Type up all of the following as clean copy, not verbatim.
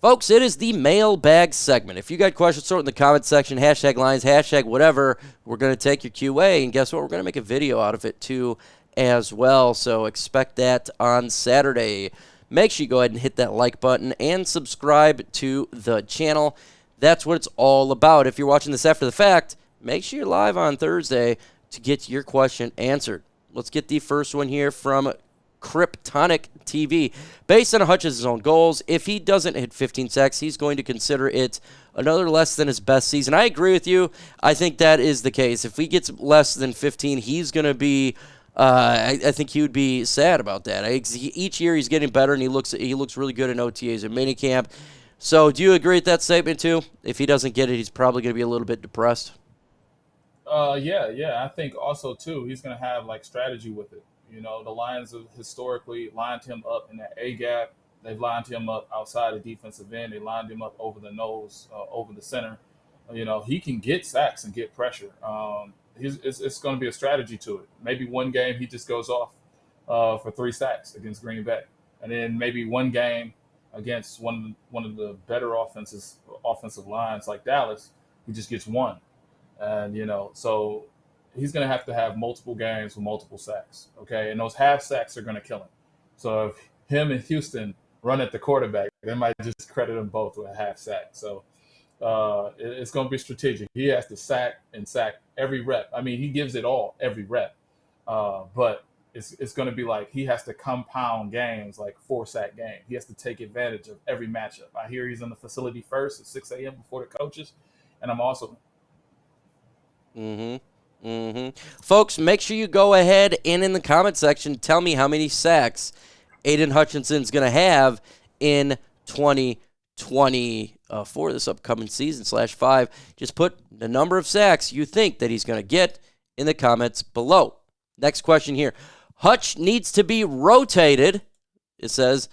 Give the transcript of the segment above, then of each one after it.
Folks, it is the mailbag segment. If you got questions, throw it in the comment section, hashtag lines, hashtag whatever. We're going to take your QA, and guess what? We're going to make a video out of it, too, as well. So expect that on Saturday. Make sure you go ahead and hit that like button and subscribe to the channel. That's what it's all about. If you're watching this after the fact, make sure you're live on Thursday to get your question answered. Let's get the first one here from Kryptonic TV. Based on Hutchinson's own goals, if he doesn't hit 15 sacks, he's going to consider it another less than his best season. I agree with you. I think that is the case. If he gets less than 15, he's going to be I think he would be sad about that. Each year he's getting better, and he looks really good in OTAs and Minicamp. So do you agree with that statement too? If he doesn't get it, he's probably going to be a little bit depressed. Yeah. I think also too, he's going to have like strategy with it. You know, the Lions have historically lined him up in that A gap. They've lined him up outside the defensive end. They lined him up over the nose, over the center. You know, he can get sacks and get pressure. It's going to be a strategy to it. Maybe one game he just goes off for 3 sacks against Green Bay, and then maybe one game against one of the better offensive lines like Dallas, he just gets 1. And you know, so he's going to have multiple games with multiple sacks, okay? And those half sacks are going to kill him. So if him and Houston run at the quarterback, they might just credit them both with a half sack. So it's going to be strategic. He has to sack every rep. I mean, he gives it all every rep. But it's going to be like he has to compound games like 4-sack game. He has to take advantage of every matchup. I hear he's in the facility first at 6 a.m. before the coaches, and I'm also Folks, make sure you go ahead and in the comment section tell me how many sacks Aiden Hutchinson's going to have in 2024, this upcoming season /5. Just put the number of sacks you think that he's going to get in the comments below. Next question here. Hutch needs to be rotated, it says,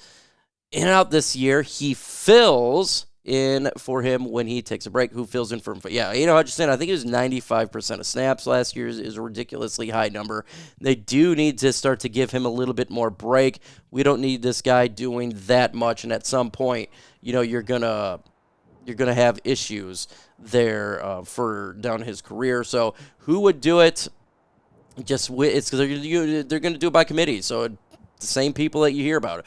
in and out this year. He fills in for him when he takes a break. Who fills in for him? Yeah, Aiden Hutchinson, I think it was 95% of snaps last year is a ridiculously high number. They do need to start to give him a little bit more break. We don't need this guy doing that much, and at some point, you know, you're gonna have issues there for down his career. So who would do it? It's because they're going to do it by committee. So the same people that you hear about,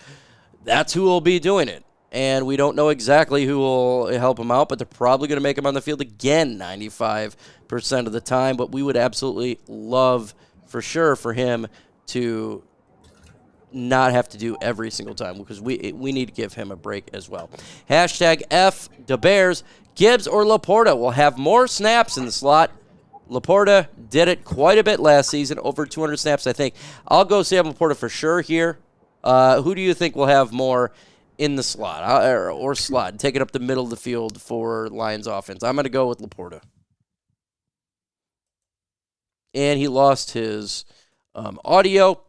that's who will be doing it. And we don't know exactly who will help him out, but they're probably going to make him on the field again 95% of the time. But we would absolutely love, for sure, for him to not have to do every single time, because we need to give him a break as well. Hashtag F the Bears. Gibbs or LaPorta will have more snaps in the slot. LaPorta did it quite a bit last season, over 200 snaps, I think. I'll go Sam LaPorta for sure here. Who do you think will have more in the slot or slot, taking up the middle of the field for Lions offense? I'm going to go with LaPorta. And he lost his audio,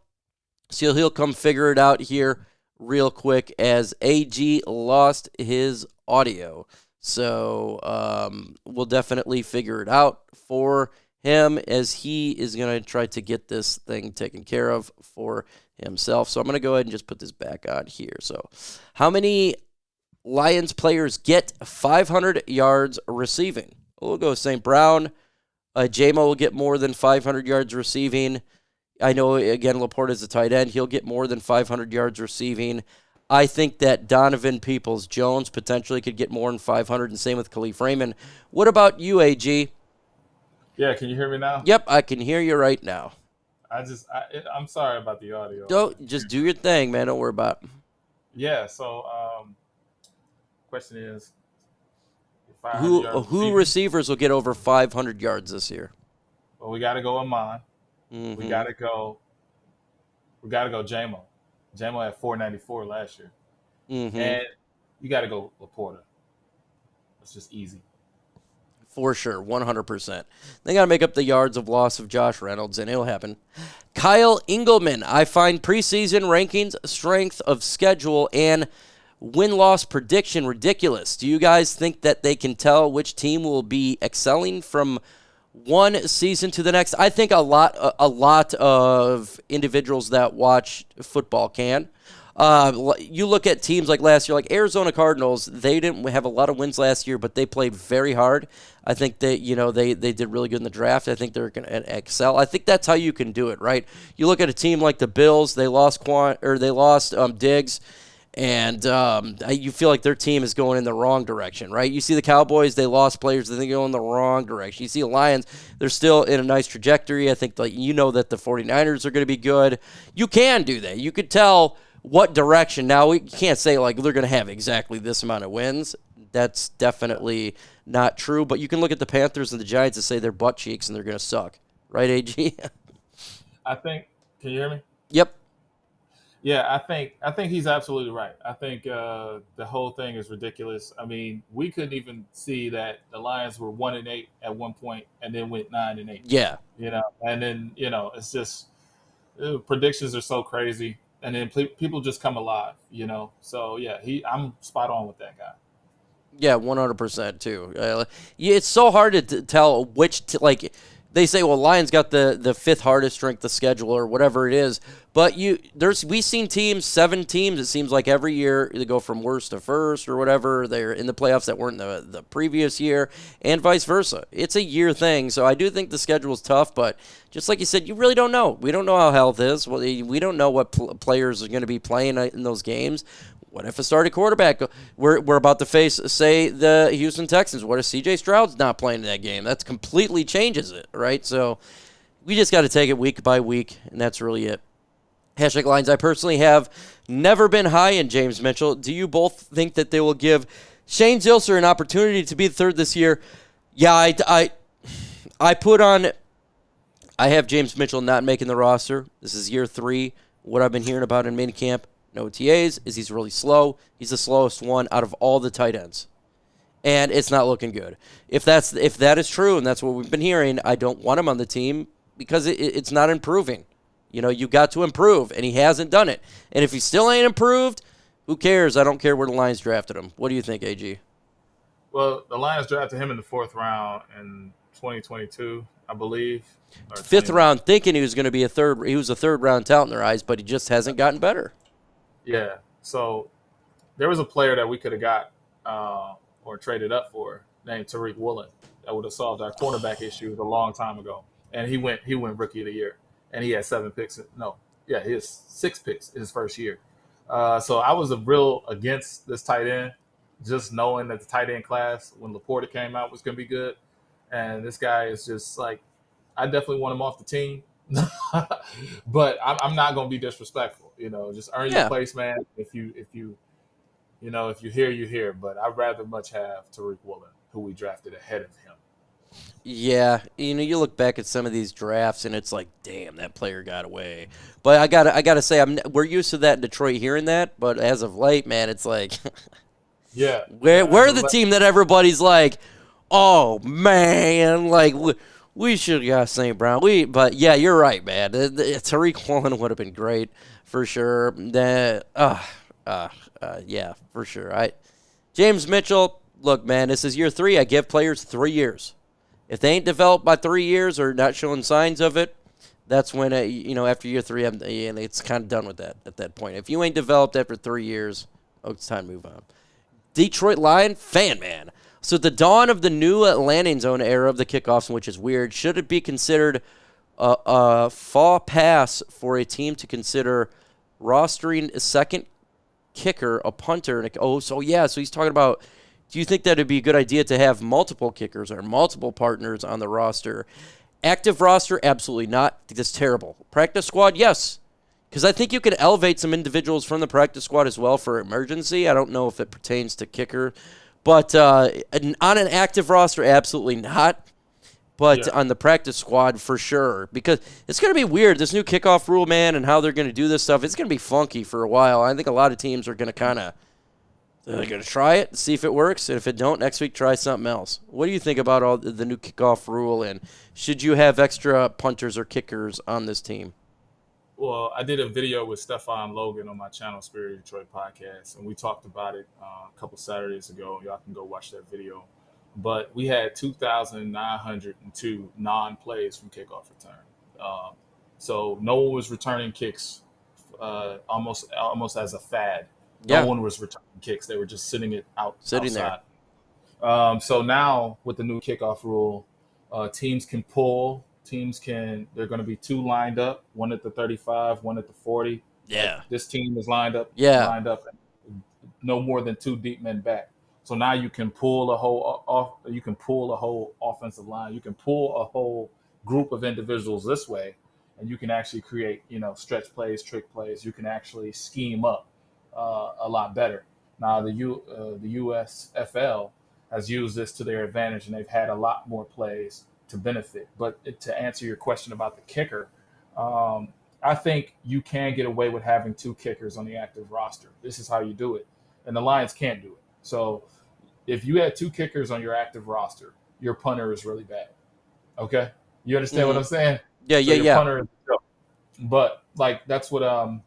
so he'll come figure it out here real quick as AG lost his audio. So we'll definitely figure it out for him as he is going to try to get this thing taken care of for himself. So I'm going to go ahead and just put this back on here. So how many Lions players get 500 yards receiving? We'll go St. Brown. Jahmyr will get more than 500 yards receiving. I know, again, LaPorta is a tight end. He'll get more than 500 yards receiving. I think that Donovan Peoples-Jones potentially could get more than 500, and same with Khalif Raymond. What about you, AG? Yeah, can you hear me now? Yep, I can hear you right now. I'm sorry about the audio. Just do your thing, man. Don't worry about it. Yeah, so question is, who receivers will get over 500 yards this year? Well, we got to go Amon. Mm-hmm. We got to go Jahmyr. Jahmyr had 494 last year. Mm-hmm. And you got to go LaPorta. It's just easy. For sure, 100%. They got to make up the yards of loss of Josh Reynolds, and it'll happen. Kyle Engelman, I find preseason rankings, strength of schedule, and win-loss prediction ridiculous. Do you guys think that they can tell which team will be excelling from one season to the next? I think a lot of individuals that watch football can. You look at teams like last year, like Arizona Cardinals. They didn't have a lot of wins last year, but they played very hard. I think they did really good in the draft. I think they're going to excel. I think that's how you can do it, right? You look at a team like the Bills. They lost Diggs. And you feel like their team is going in the wrong direction, right? You see the Cowboys, they lost players, they go in the wrong direction. You see the Lions, they're still in a nice trajectory. I think that that the 49ers are going to be good. You can do that. You could tell what direction. Now, we can't say like they're going to have exactly this amount of wins. That's definitely not true. But you can look at the Panthers and the Giants and say they're butt cheeks and they're going to suck. Right, AG? I think. Can you hear me? Yep. Yeah, I think he's absolutely right. I think the whole thing is ridiculous. I mean, we couldn't even see that the Lions were 1-8 at one point, and then went 9-8. Yeah, and then it's just predictions are so crazy, and then people just come alive. So yeah, I'm spot on with that guy. Yeah, 100% too. It's so hard to tell which they say, well, Lions got the fifth hardest strength of schedule or whatever it is. But we've seen teams, 7 teams, it seems like every year, they go from worst to first or whatever. They're in the playoffs that weren't the previous year, and vice versa. It's a year thing. So I do think the schedule is tough, but just like you said, you really don't know. We don't know how health is. We don't know what players are going to be playing in those games. What if a starting quarterback? We're about to face, say, the Houston Texans. What if C.J. Stroud's not playing in that game? That completely changes it, right? So we just got to take it week by week, and that's really it. Hashtag lines. I personally have never been high in James Mitchell. Do you both think that they will give Shane Zilser an opportunity to be the third this year? Yeah, I have James Mitchell not making the roster. This is year 3. What I've been hearing about in minicamp, no OTAs, is he's really slow. He's the slowest one out of all the tight ends. And it's not looking good. If that is true, and that's what we've been hearing, I don't want him on the team because it's not improving. You got to improve, and he hasn't done it. And if he still ain't improved, who cares? I don't care where the Lions drafted him. What do you think, AG? Well, the Lions drafted him in the 4th round in 2022, I believe. 5th round, thinking he was going to be a third. He was a 3rd-round talent in their eyes, but he just hasn't gotten better. Yeah. So there was a player that we could have got or traded up for named Tariq Woolen that would have solved our cornerback issues a long time ago. And he went Rookie of the Year. And he had 7 picks. He has 6 picks in his first year. So I was real against this tight end, just knowing that the tight end class, when LaPorta came out, was going to be good. And this guy is just like, I definitely want him off the team. But I'm not going to be disrespectful. Just earn your place, man. If you hear, you hear. But I'd rather much have Tariq Woolen, who we drafted ahead of him. Yeah, you look back at some of these drafts, and it's like, damn, that player got away. But I gotta say, we're used to that in Detroit, hearing that. But as of late, man, it's like, yeah, we're the team that everybody's like, oh man, like we should have got St. Brown. But yeah, you're right, man. Tariq Woolen would have been great for sure. Yeah, for sure. James Mitchell, look, man, this is year 3. I give players 3 years. If they ain't developed by 3 years or not showing signs of it, that's when, after year 3, it's kind of done with that at that point. If you ain't developed after 3 years, it's time to move on. Detroit Lion fan, man. So the dawn of the new landing zone era of the kickoffs, which is weird, should it be considered a faux pass for a team to consider rostering a second kicker, a punter? So he's talking about, do you think that it'd be a good idea to have multiple kickers or multiple partners on the roster? Active roster, absolutely not. I think that's terrible. Practice squad, yes. Because I think you could elevate some individuals from the practice squad as well for emergency. I don't know if it pertains to kicker. But on an active roster, absolutely not. But on the practice squad, for sure. Because it's going to be weird. This new kickoff rule, man, and how they're going to do this stuff, it's going to be funky for a while. I think a lot of teams are going to they're going to try it, see if it works. And if it don't, next week, try something else. What do you think about all the new kickoff rule? And should you have extra punters or kickers on this team? Well, I did a video with Stefan Logan on my channel, Spirit Detroit Podcast, and we talked about it a couple Saturdays ago. Y'all can go watch that video. But we had 2,902 non-plays from kickoff return. So no one was returning kicks almost as a fad. Yeah. No one was returning kicks; they were just sitting it Sitting outside. So now with the new kickoff rule, teams can pull. They're going to be two lined up, one at the 35, one at the 40. Yeah. This team is lined up. Yeah. Lined up, no more than two deep men back. So now you can pull a whole off. You can pull a whole offensive line. You can pull a whole group of individuals this way, and you can actually create, stretch plays, trick plays. You can actually scheme up a lot better. Now the USFL has used this to their advantage, and they've had a lot more plays to benefit. But to answer your question about the kicker, I think you can get away with having two kickers on the active roster. This is how you do it, and the Lions can't do it. So if you had two kickers on your active roster, your punter is really bad. Okay, you understand what I'm saying? Yeah, so your yeah. Punter is but that's what I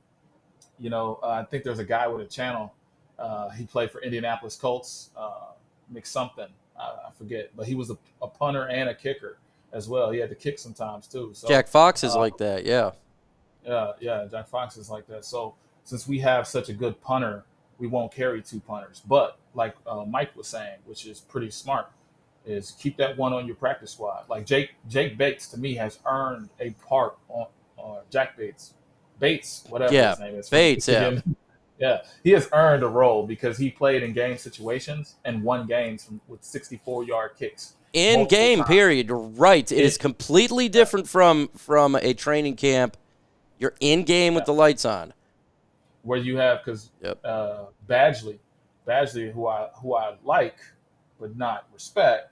think there's a guy with a channel. He played for Indianapolis Colts. McSomething, I forget, but he was a punter and a kicker as well. He had to kick sometimes too. So Jack Fox is like that, yeah. Yeah, Jack Fox is like that. So since we have such a good punter, we won't carry two punters. But like Mike was saying, which is pretty smart, is keep that one on your practice squad. Like Jake Bates, to me, has earned a part on Jack Bates, whatever his name is. Bates, yeah. Yeah, he has earned a role because he played in game situations and won games with 64-yard kicks. In game, period. Right. It is completely different from a training camp. You're in game with the lights on. Where you have, because Badgley, who I like but not respect,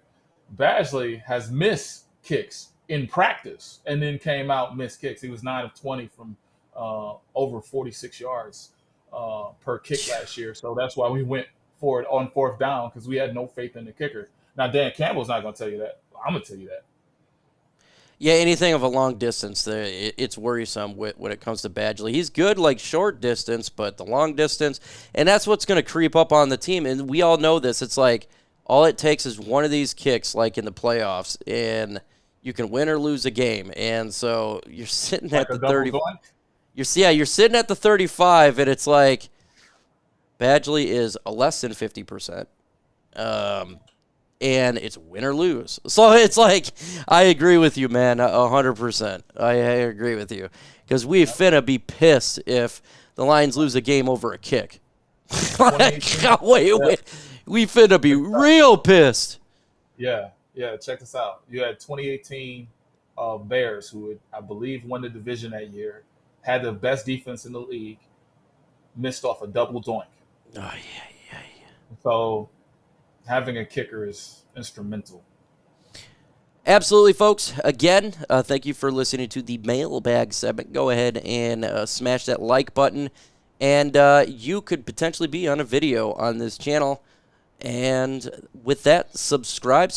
Badgley has missed kicks in practice and then came out missed kicks. He was 9 of 20 from over 46 yards per kick last year. So that's why we went for it on fourth down, because we had no faith in the kicker. Now, Dan Campbell's not going to tell you that. I'm going to tell you that. Yeah, anything of a long distance, it's worrisome when it comes to Badgley. He's good like short distance, but the long distance, and that's what's going to creep up on the team. And we all know this. It's like all it takes is one of these kicks, like in the playoffs, and you can win or lose a game. And so you're sitting at the 30. You're sitting at the 35, and it's like Badgley is a less than 50%. And it's win or lose. So it's like, I agree with you, man, 100%. I agree with you. Because we finna be pissed if the Lions lose a game over a kick. Wait. We finna be real pissed. Yeah, check this out. You had 2018 Bears, who I believe won the division that year, had the best defense in the league, missed off a double doink. Oh, yeah. So having a kicker is instrumental. Absolutely, folks. Again, thank you for listening to the Mailbag segment. Go ahead and smash that like button, and you could potentially be on a video on this channel. And with that, subscribe.